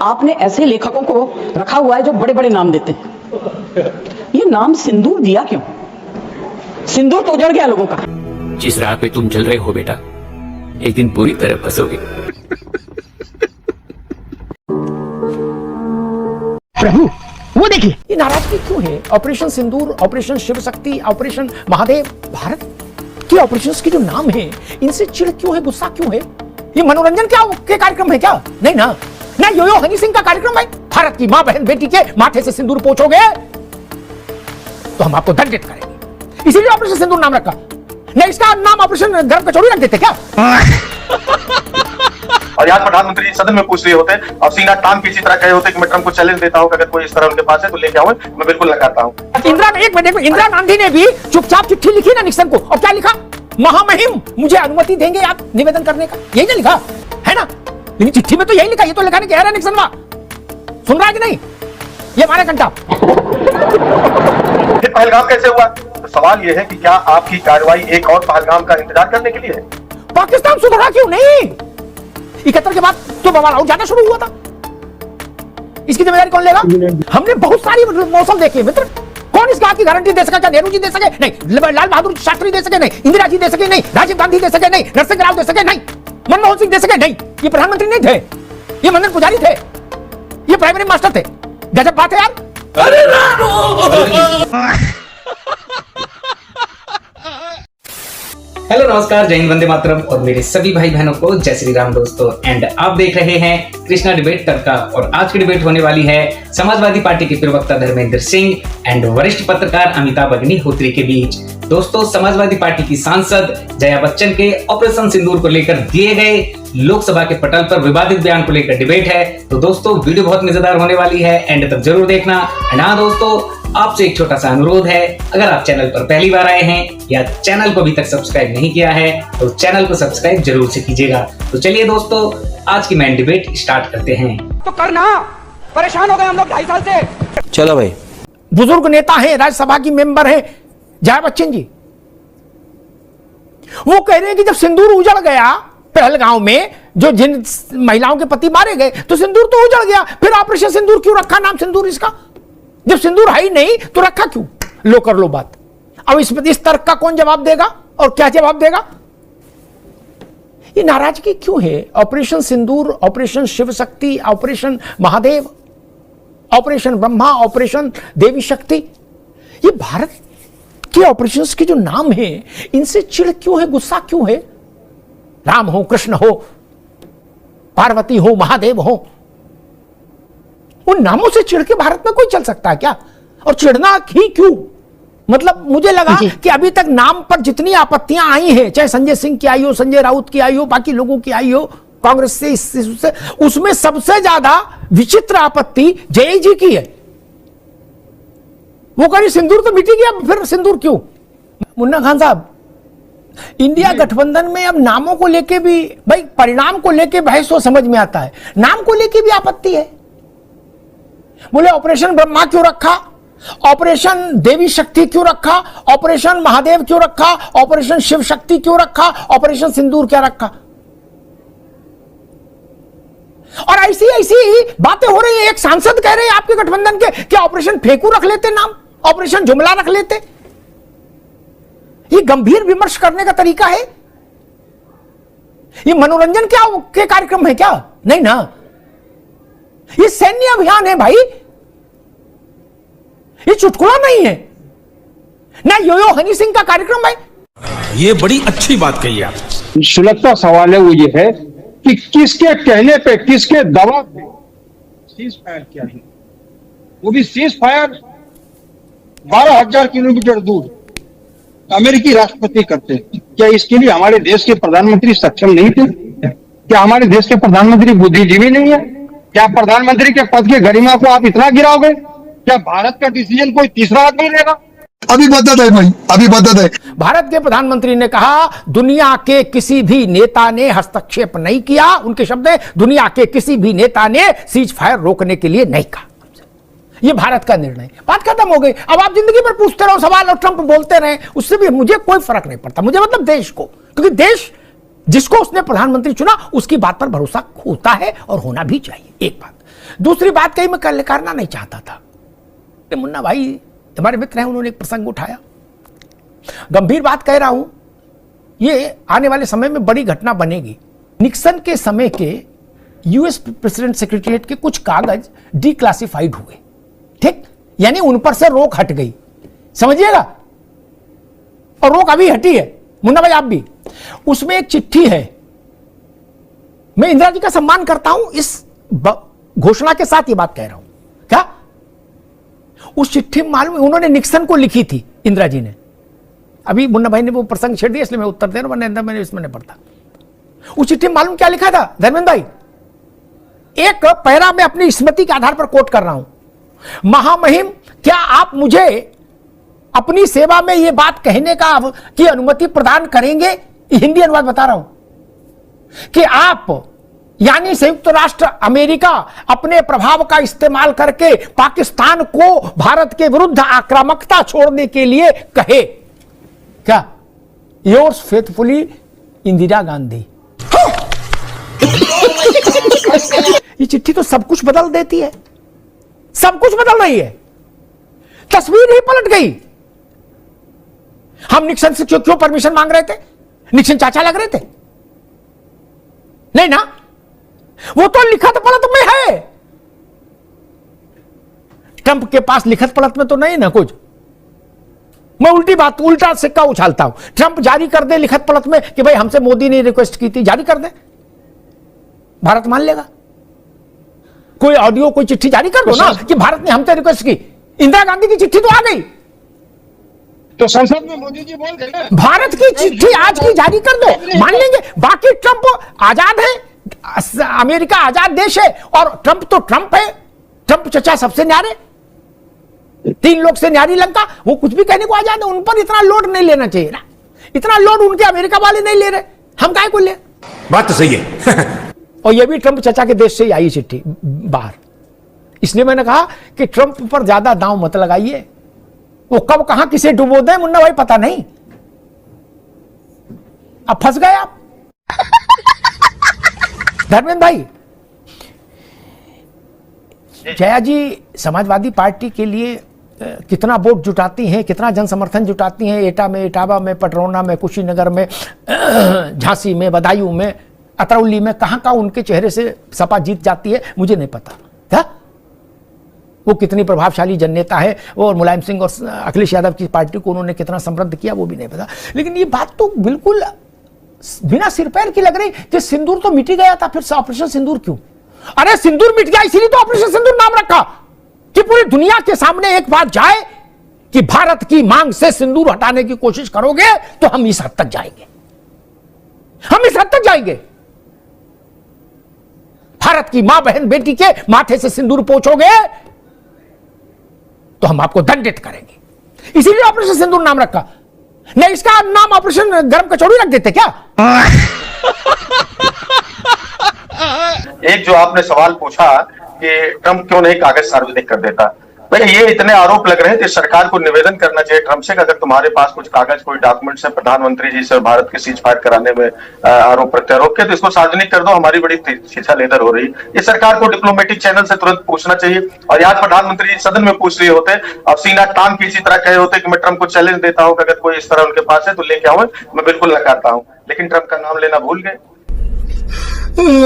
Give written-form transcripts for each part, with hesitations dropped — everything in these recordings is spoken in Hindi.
आपने ऐसे लेखकों को रखा हुआ है जो बड़े बड़े नाम देते हैं। ये नाम सिंदूर दिया क्यों? सिंदूर तो उजड़ गया लोगों का। जिस राह पे तुम चल रहे हो बेटा, एक दिन पूरी तरह फंसोगे। प्रभु वो देखिए, ये नाराजगी क्यों है? ऑपरेशन सिंदूर, ऑपरेशन शिव शक्ति, ऑपरेशन महादेव, भारत के ऑपरेशंस के जो नाम हैं, इनसे चिढ़ क्यों है, गुस्सा क्यों है? ये मनोरंजन के कार्यक्रम है क्या? नहीं ना, ना यो हनी सिंह का कार्यक्रम है। भारत की मां बहन बेटी के माथे से सिंदूर पोंछोगे तो हम आपको दंडित करेंगे, इसीलिए ऑपरेशन सिंदूर नाम रखा। नहीं इसका नाम ऑपरेशन गर्भ कचौड़ी रख देते क्या? और यार प्रधानमंत्री सदन में पूछ रहे होते और सीना टांग किसी तरह कहे होते कि मैं ट्रंप को चैलेंज देता हूं कि अगर कोई इस तरह उनके पास है तो लेके आओ, मैं बिल्कुल लगाता हूं। एक मिनट, इंदिरा गांधी ने भी चुपचाप चिट्ठी लिखी ना निक्सन को, और क्या लिखा? महामहिम मुझे अनुमति देंगे आप निवेदन करने का, यही ना लिखा है ना? लेकिन चिट्ठी में तो यही लिखा, ये तो लिखा नहीं कह रहा निक्सन वहां, सुन रहा है कि नहीं? ये मारे घंटा। फिर पहलगाम कैसे हुआ? तो सवाल यह है कि क्या आपकी कार्रवाई एक और पहलगाम का इंतजार करने के लिए है? पाकिस्तान सुधरा क्यों नहीं? 71 के बाद तो बवाल और ज्यादा शुरू हुआ था, इसकी जिम्मेदारी कौन लेगा? हमने बहुत सारी मौसम देखे मित्र, कौन इस बात की गारंटी दे सका? क्या नेहरू जी दे सके? नहीं। लाल बहादुर शास्त्री दे सके? नहीं। इंदिरा जी दे सके? नहीं। राजीव गांधी दे सके? नहीं। नरसिंह राव दे सके? नहीं। मनमोहन सिंह दे सके? नहीं। ये प्रधानमंत्री नहीं थे, ये मंदिर पुजारी थे, ये प्राइमरी मास्टर थे। गजब बात है यार। हेलो नमस्कार, जय हिंद, वंदे मातरम और मेरे सभी भाई बहनों को जय श्री राम दोस्तों। एंड आप देख रहे हैं कृष्णा डिबेट तड़का। और आज की डिबेट होने वाली है समाजवादी पार्टी के प्रवक्ता धर्मेंद्र सिंह एंड वरिष्ठ पत्रकार अमिताभ अग्निहोत्री के बीच। दोस्तों, समाजवादी पार्टी की सांसद जया बच्चन के ऑपरेशन सिंदूर को लेकर दिए गए लोकसभा के पटल पर विवादित बयान को लेकर डिबेट है। तो दोस्तों, वीडियो बहुत मजेदार होने वाली है, एंड तक जरूर देखना। एंड हाँ दोस्तों, आपसे एक छोटा सा अनुरोध है, अगर आप चैनल पर पहली बार आए हैं या चैनल को अभी तक सब्सक्राइब नहीं किया है तो चैनल को सब्सक्राइब जरूर से कीजिएगा। तो चलिए दोस्तों, आज की मेन डिबेट स्टार्ट करते हैं। तो करना, परेशान हो गए हम लोग 2.5 साल से। चलो भाई। बुजुर्ग नेता है, राज्यसभा की मेंबर है जया बच्चन जी, वो कह रहे हैं कि जब सिंदूर उजड़ गया पहलगांव में, जो जिन महिलाओं के पति मारे गए, तो सिंदूर तो उजड़ गया, फिर ऑपरेशन सिंदूर क्यों रखा नाम सिंदूर इसका? जब सिंदूर है ही नहीं तो रखा क्यों? लो कर लो बात। अब इस तर्क का कौन जवाब देगा और क्या जवाब देगा? ये नाराजगी क्यों है? ऑपरेशन सिंदूर, operation Shiv Shakti, operation Mahadev, operation Brahma, operation Devi Shakti, ये भारत के ऑपरेशंस के जो नाम हैं, इनसे चिढ़ क्यों है, गुस्सा क्यों है? राम हो, कृष्ण हो, पार्वती हो, महादेव हो, उन नामों से चिढ़ के भारत में कोई चल सकता है क्या? और चिढ़ना ही क्यों? मतलब मुझे लगा कि अभी तक नाम पर जितनी आपत्तियां आई हैं, चाहे संजय सिंह की आई हो, संजय राउत की आई हो, बाकी लोगों की आई हो, कांग्रेस से, इससे, उसमें सबसे ज्यादा विचित्र आपत्ति जय जी की है। वो कह रही सिंदूर तो मिटी गया, फिर सिंदूर क्यों? मुन्ना खान साहब, इंडिया गठबंधन में अब नामों को लेके भी, भाई परिणाम को लेके बहस तो समझ में आता है, नाम को लेके भी आपत्ति है। बोले ऑपरेशन ब्रह्मा क्यों रखा, ऑपरेशन देवी शक्ति क्यों रखा, ऑपरेशन महादेव क्यों रखा, ऑपरेशन शिव शक्ति क्यों रखा, ऑपरेशन सिंदूर क्या रखा? और ऐसी ऐसी बातें हो रही है। एक सांसद कह रहे हैं आपके गठबंधन के कि ऑपरेशन फेंकू रख लेते नाम, ऑपरेशन जुमला रख लेते। ये गंभीर विमर्श करने का तरीका है? ये मनोरंजन के कार्यक्रम है क्या? नहीं ना, ये सैन्य अभियान है भाई, ये चुटकुला नहीं है ना, यो हनी सिंह का कार्यक्रम है। ये बड़ी अच्छी बात कही आप। सुलगता सवाल है वो ये है कि किसके कहने पे, किसके दबाव पे सीज फायर किया है? वो भी सीज फायर 12,000 किलोमीटर दूर अमेरिकी राष्ट्रपति करते। क्या इसके लिए हमारे देश के प्रधानमंत्री सक्षम नहीं थे? क्या हमारे देश के प्रधानमंत्री बुद्धिजीवी नहीं है? क्या प्रधानमंत्री के पद की गरिमा को आप इतना गिराओगे? क्या भारत का डिसीजन कोई तीसरा आदमी लेगा? अभी बदत है भाई, अभी बदत है। भारत के प्रधानमंत्री ने कहा दुनिया के किसी भी नेता ने हस्तक्षेप नहीं किया, उनके शब्द है, दुनिया के किसी भी नेता ने सीज फायर रोकने के लिए नहीं कहा। ये भारत का निर्णय, बात खत्म हो गई। अब आप जिंदगी भर पूछते रहो सवाल और ट्रंप बोलते रहे, उससे भी मुझे कोई फर्क नहीं पड़ता। मुझे मतलब देश को, क्योंकि देश जिसको उसने प्रधानमंत्री चुना उसकी बात पर भरोसा होता है और होना भी चाहिए। एक बात दूसरी बात कही मैं करना नहीं चाहता था, मुन्ना भाई हमारे मित्र हैं, उन्होंने एक प्रसंग उठाया, गंभीर बात कह रहा हूं, ये आने वाले समय में बड़ी घटना बनेगी। निक्सन के समय के यूएस प्रेसिडेंट सेक्रेटरीट के कुछ कागज डिक्लासिफाइड हुए, ठीक, यानी उन पर से रोक हट गई, समझिएगा, और रोक अभी हटी है, मुन्ना भाई आप भी। उसमें एक चिट्ठी है, मैं इंदिरा जी का सम्मान करता हूं, इस घोषणा के साथ ये बात कह रहा हूं, क्या उस चिट्ठी में मालूम उन्होंने निक्सन को लिखी थी, इंदिरा जी ने, अभी मुन्ना भाई ने वो प्रसंग छेड़ दिया इसलिए मैं उत्तर दे रहा हूं, मैंने इसमें नहीं पढ़ता। उस चिट्ठी में मालूम क्या लिखा था धर्मेंद्र भाई, एक पैरा में अपनी स्मृति के आधार पर कोट कर रहा हूं, महामहिम क्या आप मुझे अपनी सेवा में यह बात कहने की अनुमति प्रदान करेंगे, हिंदी अनुवाद बता रहा हूं, कि आप यानी संयुक्त राष्ट्र अमेरिका अपने प्रभाव का इस्तेमाल करके पाकिस्तान को भारत के विरुद्ध आक्रामकता छोड़ने के लिए कहे, क्या, योर्स फेथफुली इंदिरा गांधी। ये चिट्ठी तो सब कुछ बदल देती है, सब कुछ बदल रही है, तस्वीर ही पलट गई। हम निक्सन से क्यों परमिशन मांग रहे थे, निक्सन चाचा लग रहे थे, नहीं ना, वो तो लिखत पलट में है, ट्रंप के पास लिखत पलट में तो नहीं ना कुछ। मैं उल्टा सिक्का उछालता हूं, ट्रंप जारी कर दे लिखत पलट में कि भाई हमसे मोदी ने रिक्वेस्ट की थी, जारी कर दे, भारत मान लेगा। कोई ऑडियो कोई चिट्ठी जारी कर दो ना कि भारत ने हमसे रिक्वेस्ट की, इंदिरा गांधी की चिट्ठी तो आ गई, तो संसद में मोदी जी बोल गए, भारत की चिट्ठी आज की जारी कर दो, मान लेंगे। बाकी ट्रंप आजाद है, अमेरिका आजाद देश है, और ट्रंप तो ट्रंप है, ट्रंप चचा सबसे न्यारे, 3 लोग से न्यारी लंका, वो कुछ भी कहने को आजाद है, उन पर इतना लोड नहीं लेना चाहिए ना, इतना लोड उनके अमेरिका वाले नहीं ले रहे, हम काहे को ले। बात तो सही है। और ये भी ट्रंप चचा के देश से ही आई चिट्ठी बाहर, इसलिए मैंने कहा कि ट्रंप पर ज्यादा दांव मत लगाइए, वो कब कहां किसे डुबो दे मुन्ना भाई पता नहीं, अब फंस गए आप। धर्मेंद्र भाई, जया जी समाजवादी पार्टी के लिए कितना वोट जुटाती हैं, कितना जन समर्थन जुटाती हैं, एटा में, इटावा में, पटरौना में, कुशीनगर में, झांसी में, बदायूं में, अतरौली में, कहां उनके चेहरे से सपा जीत जाती है मुझे नहीं पता, क्या वो कितनी प्रभावशाली जननेता है, और मुलायम सिंह और अखिलेश यादव की पार्टी को उन्होंने कितना समृद्ध किया वो भी नहीं पता। लेकिन ये बात तो बिल्कुल बिना सिर पैर की लग रही कि सिंदूर तो मिट ही गया था, फिर से ऑपरेशन सिंदूर क्यों? अरे सिंदूर मिट गया इसीलिए तो ऑपरेशन सिंदूर नाम रखा, कि पूरी दुनिया के सामने एक बात जाए कि भारत की मांग से सिंदूर हटाने की कोशिश करोगे तो हम इस हद तक जाएंगे, हम इस हद तक जाएंगे। भारत की मां बहन बेटी के माथे से सिंदूर पोंछोगे तो हम आपको दंडित करेंगे, इसीलिए ऑपरेशन सिंदूर नाम रखा। नहीं इसका नाम ऑपरेशन गरम कचौड़ी रख देते क्या? एक जो आपने सवाल पूछा कि ट्रंप क्यों नहीं कागज सार्वजनिक कर देता, भाई ये इतने आरोप लग रहे हैं कि सरकार को निवेदन करना चाहिए ट्रंप से कि अगर तुम्हारे पास कुछ कागज कोई डॉक्यूमेंट्स है प्रधानमंत्री जी से भारत के सीज फायर कराने में आरोप प्रत्यारोप के, तो इसको सार्वजनिक कर दो, हमारी बड़ी शिक्षा लेदर हो रही है। ये सरकार को डिप्लोमेटिक चैनल से तुरंत पूछना चाहिए। और आज प्रधानमंत्री जी सदन में पूछ रहे होते और सीना तान के इसी तरह कहे होते कि मैं ट्रंप को चैलेंज देता हूं कि अगर कोई इस तरह उनके पास है तो लेके आऊं, मैं बिल्कुल नकारता हूं, लेकिन ट्रंप का नाम लेना भूल गए।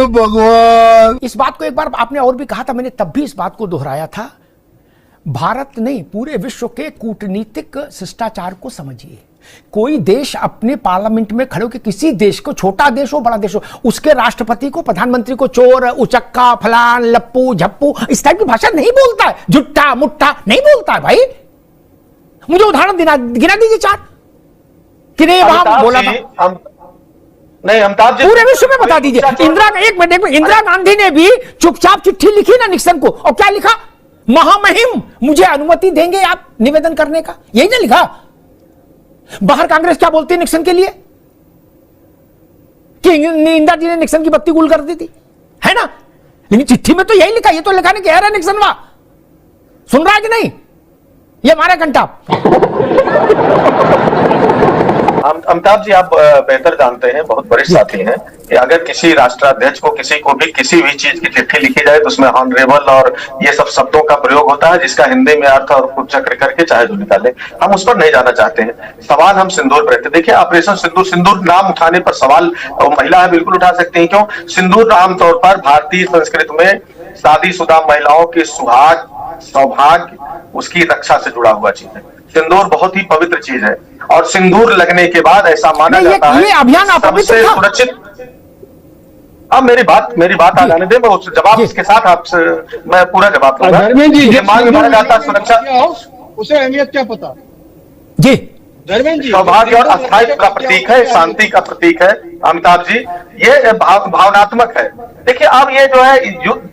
भगवान, इस बात को एक बार आपने और भी कहा था, मैंने तब भी इस बात को दोहराया था, भारत नहीं पूरे विश्व के कूटनीतिक शिष्टाचार को समझिए। कोई देश अपने पार्लियामेंट में खड़े होकर किसी देश को, छोटा देश हो बड़ा देश हो, उसके राष्ट्रपति को, प्रधानमंत्री को चोर, उचक्का, फलान, लप्पू, झप्पू इस टाइप की भाषा नहीं बोलता है, जुट्टा मुट्ठा नहीं बोलता है। भाई मुझे उदाहरण गिना दीजिए 4 कि नहीं वहां बोला था, नहीं अमिताभ जी पूरे विश्व में बता दीजिए। इंदिरा गांधी ने भी चुपचाप चिट्ठी लिखी ना निक्सन को, और क्या लिखा, महामहिम मुझे अनुमति देंगे आप निवेदन करने का, यही ना लिखा। बाहर कांग्रेस क्या बोलती है निक्सन के लिए कि इंदिरा जी ने निक्सन की बत्ती गुल कर दी थी, है ना, लेकिन चिट्ठी में तो यही लिखा, ये तो लिखा नहीं कह रहा निक्सन वाह, सुन रहा है कि नहीं, ये हमारा घंटा अमिताभ जी, आप बेहतर जानते हैं, बहुत बड़े साथी हैं, कि अगर किसी राष्ट्राध्यक्ष को किसी को भी किसी भी चीज की चिट्ठी लिखी जाए तो उसमें ऑनरेबल और ये सब शब्दों का प्रयोग होता है, जिसका हिंदी में अर्थ और उपचक्र करके चाहे जो निकाले। हम उस पर नहीं जाना चाहते हैं। सवाल हम सिंदूर पर थे। देखिए, ऑपरेशन सिंदूर, सिंदूर नाम उठाने पर सवाल महिला है बिल्कुल उठा सकती हैं। क्यों? सिंदूर आमतौर पर भारतीय संस्कृति में शादीशुदा महिलाओं के सुहाग, सौभाग्य, उसकी रक्षा से जुड़ा हुआ चीज है। सिंदूर बहुत ही पवित्र चीज है और सिंदूर लगने के बाद ऐसा माना जाता है ये अभियान सबसे सुरक्षित। अब मेरी बात आ जाने दे, मैं उस जवाब इसके साथ आपसे मैं पूरा जवाब दूंगा। धर्मेंद्र जी, ये माना जाता सुरक्षा, उसे अहमियत क्या पता? जी, धर्मेंद्र जी, सौभाग्य और स्थायित्व का प्रतीक है, शांति का प्रतीक है। अमिताभ जी, ये भावनात्मक है। देखिए, अब ये जो है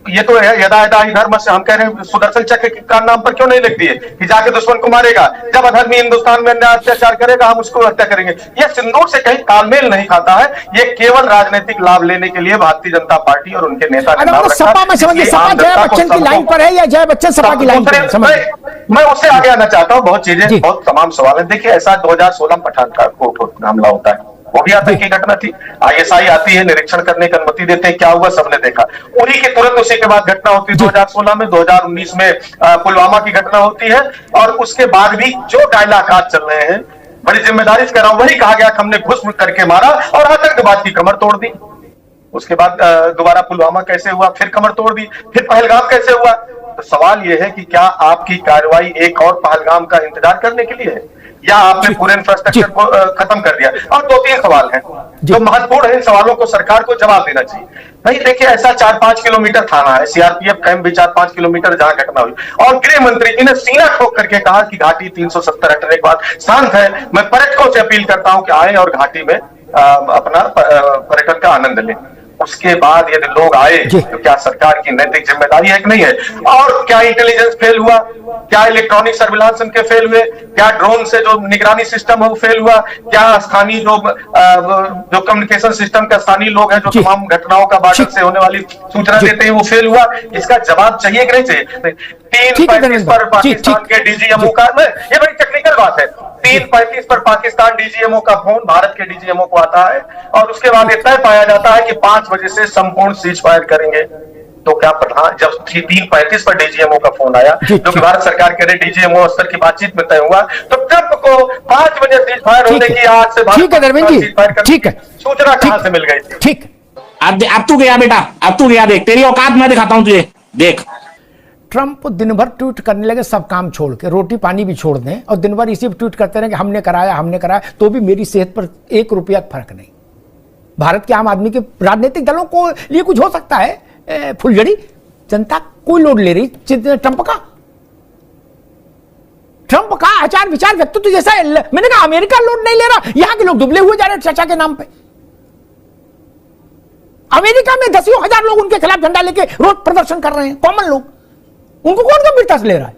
ये तो है यदा यदा ही धर्म से, हम कह रहे हैं सुदर्शन चक्र का नाम पर क्यों नहीं लिख दिए कि जाके दुश्मन को मारेगा, जब अधर्मी हिंदुस्तान में अन्याय अत्याचार करेगा हम उसको हत्या करेंगे। ये सिंदूर से कहीं तालमेल नहीं खाता है। ये केवल राजनीतिक लाभ लेने के लिए भारतीय जनता पार्टी और उनके नेता ने नाम रखा। सपा में समझिए, सपा जय बच्चन की लाइन पर है या जय बच्चन सपा की लाइन पर? मैं उससे आगे आना चाहता हूँ। बहुत चीजें, बहुत तमाम सवाल है। देखिए, ऐसा 2016 में पठानकोट हमला होता है, वो भी आतंकी घटना थी। आईएसआई आती है, निरीक्षण करने की अनुमति देते हैं, क्या हुआ सबने देखा। उन्हीं के तुरंत उसी के बाद घटना होती है 2016 में। 2019 में पुलवामा की घटना होती है और उसके बाद भी जो डायलॉग आज चल रहे हैं, बड़ी जिम्मेदारी से कह रहा हूं, वही कहा गया कि हमने घुस करके मारा और आतंकवाद की कमर तोड़ दी। उसके बाद दोबारा पुलवामा कैसे हुआ, फिर कमर तोड़ दी, फिर पहलगाम कैसे हुआ। तो सवाल यह है कि क्या आपकी कार्रवाई एक और पहलगाम का इंतजार करने के लिए है या आपने पूरे इंफ्रास्ट्रक्चर को खत्म कर दिया? और 2-3 सवाल हैं जो महत्वपूर्ण है। इन सवालों को सरकार को जवाब देना चाहिए। भाई देखिए, ऐसा 4-5 किलोमीटर थाना है, सीआरपीएफ कैंप भी 4-5 किलोमीटर जहां घटना हुई, और गृह मंत्री जी ने सीना ठोक करके कहा कि घाटी 370 हटने के बाद शांत है। मैं पर्यटकों से अपील करता हूं कि आए और घाटी में अपना पर्यटन का आनंद लें। उसके बाद यदि लोग आए तो क्या सरकार की नैतिक जिम्मेदारी है कि नहीं है? और क्या इंटेलिजेंस फेल हुआ? क्या इलेक्ट्रॉनिक सर्विलांस उनके फेल हुए? क्या ड्रोन से जो निगरानी सिस्टम है वो फेल हुआ? क्या स्थानीय जो कम्युनिकेशन सिस्टम का स्थानीय लोग हैं जो तमाम घटनाओं का बॉर्डर से होने वाली सूचना देते हैं वो फेल हुआ? इसका जवाब चाहिए कि नहीं चाहिए? 3:35 पर पाकिस्तान के डीजीएमओ का, ये बड़ी टेक्निकल बात है, 3:35 पर पाकिस्तान डीजीएमओ का फोन भारत के डीजीएमओ को आता है और उसके बाद तय पाया जाता है कि 5 बजे से संपूर्ण सीज फायर करेंगे। तो क्या प्रधान, जब 3:35 पर डीजीएमओ का फोन आया जो कि भारत सरकार के डीजीएमओ स्तर की बातचीत में तय हुआ, तो ट्रंप को 5 बजे सीज फायर होने की आज से ठीक है धर्मेंद्र जी, ठीक है, सूचना कहां से मिल गई थी? ठीक। अब तू गया बेटा, अब तू गया, देख तेरी औकात मैं दिखाता हूं तुझे, देख। ट्रंप दिन भर ट्वीट करने लगे, सब काम छोड़ के, रोटी पानी भी छोड़ दें और दिन भर इसी पर ट्वीट करते रहे कि हमने कराया, तो भी मेरी सेहत पर 1 रुपया फर्क नहीं। भारत के आम आदमी के राजनीतिक दलों को लिए कुछ हो सकता है फुलझड़ी, जनता कोई लोड ले रही ट्रंप का आचार विचार व्यक्तित्व जैसा। मैंने कहा अमेरिका लोड नहीं ले रहा, यहां के लोग दुबले हुए जा रहे हैं चर्चा के नाम पे। अमेरिका में 10,000 लोग उनके खिलाफ झंडा लेके रोज प्रदर्शन कर रहे हैं, कॉमन लोग, उनको कौन गंभीरता से ले रहा है?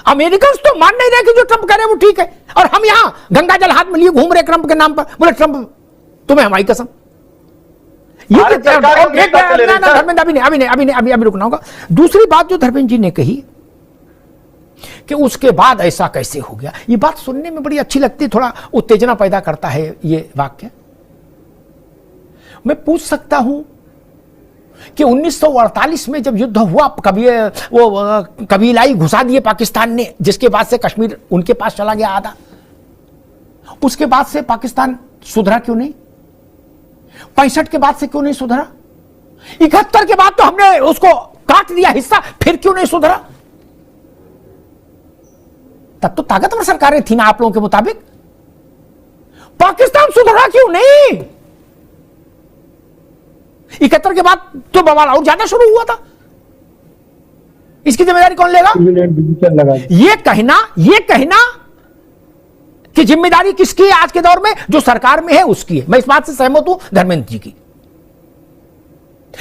अमेरिकन तो मान नहीं रहे कि जो ट्रंप करे वो ठीक है, और हम यहां गंगा जल हाथ में लिए घूम रहे ट्रंप के नाम पर, बोले ट्रंप तुम्हें हमारी कसम। ये अभी रुकना होगा। दूसरी बात जो धर्मेंद्र जी ने कही कि उसके बाद ऐसा कैसे हो गया, ये बात सुनने में बड़ी अच्छी लगती है, थोड़ा उत्तेजना पैदा करता है ये वाक्य। मैं पूछ सकता हूं कि 1948 में जब युद्ध हुआ, कबीलाई घुसा दिए पाकिस्तान ने, जिसके बाद से कश्मीर उनके पास चला गया आधा, उसके बाद से पाकिस्तान सुधरा क्यों नहीं? 65 के बाद से क्यों नहीं सुधरा? 71 के बाद तो हमने उसको काट दिया हिस्सा, फिर क्यों नहीं सुधरा? तब तो ताकतवर सरकारें थी ना आप लोगों के मुताबिक। पाकिस्तान सुधरा क्यों नहीं? 71 के बाद तो बवाल और ज्यादा शुरू हुआ था। इसकी जिम्मेदारी कौन लेगा? ये कहना कि जिम्मेदारी किसकी है आज के दौर में? जो सरकार में है उसकी है। मैं इस बात से सहमत हूं धर्मेंद्र जी की,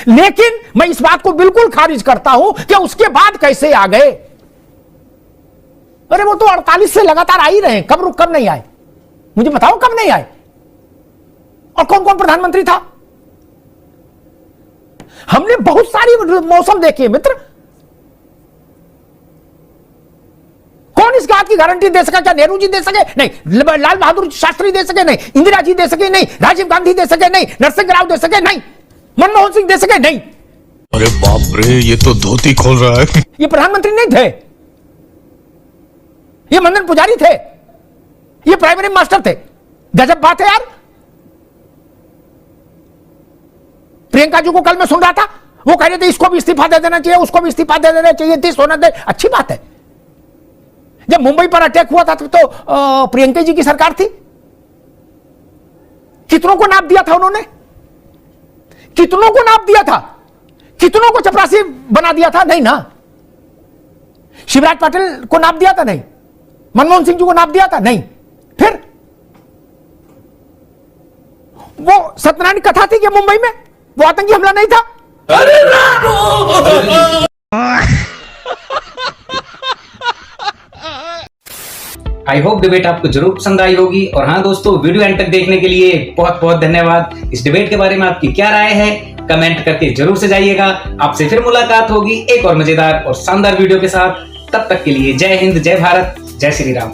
लेकिन मैं इस बात को बिल्कुल खारिज करता हूं कि उसके बाद कैसे आ गए। अरे वो तो 48 से लगातार आ ही रहे हैं, कब नहीं आए? मुझे बताओ कब नहीं आए? और कौन कौन प्रधानमंत्री था? हमने बहुत सारी मौसम देखे मित्र। कौन इस बात की गारंटी दे सका? क्या नेहरू जी दे सके? नहीं। लाल बहादुर शास्त्री दे सके? नहीं। इंदिरा जी दे सके? नहीं। राजीव गांधी दे सके? नहीं। नरसिंह राव दे सके? नहीं। मनमोहन सिंह दे सके? नहीं। अरे बाप रे, ये तो धोती खोल रहा है। ये प्रधानमंत्री नहीं थे, ये मंदन पुजारी थे, ये प्राइमरी मास्टर थे। गजब बात है यार। प्रियंका जी को कल मैं सुन रहा था, वो कह रहे थे इसको भी इस्तीफा दे देना चाहिए, उसको भी इस्तीफा दे देना चाहिए, दिस होना दे। अच्छी बात है। जब मुंबई पर अटैक हुआ था तो प्रियंका जी की सरकार थी। कितनों को नाप दिया था उन्होंने? कितनों को नाप दिया था? कितनों को चपरासी बना दिया था? नहीं ना। शिवराज पाटिल को नाप दिया था? नहीं। मनमोहन सिंह जी को नाप दिया था? नहीं। फिर वो सत्यनारायण कथा थी कि मुंबई में वो आतंकी हमला नहीं था? आई होप डिबेट आपको जरूर पसंद आई होगी। और हाँ दोस्तों, वीडियो एंड तक देखने के लिए बहुत बहुत धन्यवाद। इस डिबेट के बारे में आपकी क्या राय है कमेंट करके जरूर से जाइएगा। आपसे फिर मुलाकात होगी एक और मजेदार और शानदार वीडियो के साथ। तब तक के लिए जय हिंद, जय भारत, जय श्री राम।